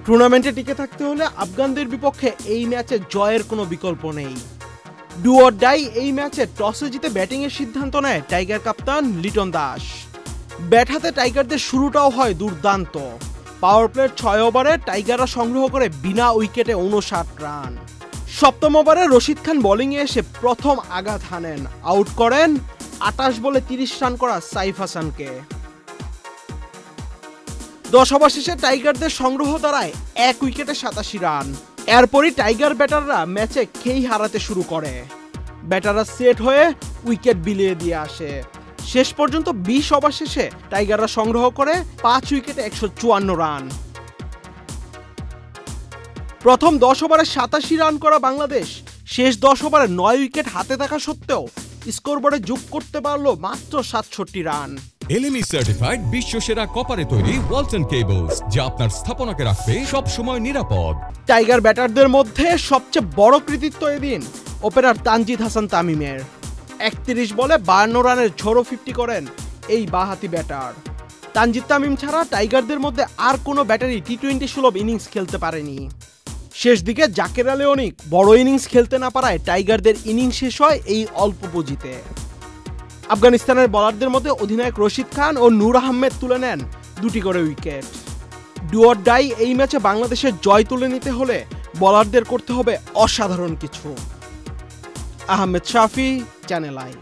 টুর্নামেন্টে টিকে থাকতে হলে আফগানদের বিপক্ষে এই ম্যাচে জয়ের কোনো বিকল্প নেই। ডু অর ডাই এই ম্যাচে টসে জিতে ব্যাটিংয়ের সিদ্ধান্ত নেয় টাইগার কাপ্তান লিটন দাস। ব্যাট হাতে টাইগারদের শুরুটাও হয় দুর্দান্ত। পাওয়ার প্লের 6 ওভারে টাইগাররা সংগ্রহ করে বিনা উইকেটে 59 রান। সপ্তম ওভারে রশিদ খান বোলিংয়ে এসে প্রথম আঘাত হানেন, আউট করেন 28 বলে 30 রান করা সাইফ হাসানকে। 10 ওভার শেষে টাইগারদের সংগ্রহ দাঁড়ায় 1 উইকেটে 87 রান। এরপরই টাইগার ব্যাটাররা ম্যাচে খেই হারাতে শুরু করে। ব্যাটাররা সেট হয়ে উইকেট বিলিয়ে দিয়ে আসে। শেষ পর্যন্ত 20 ওভার শেষে টাইগাররা সংগ্রহ করে 5 উইকেটে 154 রান। প্রথম 10 ওভারে 87 রান করা বাংলাদেশ শেষ 10 ওভারে 9 উইকেট হাতে থাকা সত্ত্বেও স্কোরবোর্ডে যোগ করতে পারল মাত্র 67 রান। এলএমই সার্টিফাইড বিশ্বসেরা কপারে তৈরি ওয়ালটন কেবলস, যা আপনার স্থাপনাকে রাখবে সব সময় নিরাপদ। টাইগার ব্যাটারদের মধ্যে সবচেয়ে বড় কৃতিত্ব এদিন ওপেনার তানজিদ হাসান তামিমের। 31 বলে 52 রানের ঝড়ো 50 করেন এই বাঁহাতি ব্যাটার। তানজিদ তামিম ছাড়া টাইগারদের মধ্যে আর কোনো ব্যাটারই টি-20 সুলভ ইনিংস খেলতে পারেনি। শেষ দিকে জাকের আলী অনিক বড় ইনিংস খেলতে না পারায় টাইগারদের ইনিংস শেষ হয় এই অল্প পুঁজিতে। আফগানিস্তানের বোলারদের মধ্যে অধিনায়ক রশিদ খান ও নূর আহমেদ তুলে নেন 2টি করে উইকেট। ডু অর ডাই এই ম্যাচে বাংলাদেশের জয় তুলে নিতে হলে বোলারদের করতে হবে অসাধারণ কিছু। আহমেদ শাফি, চ্যানেল আই।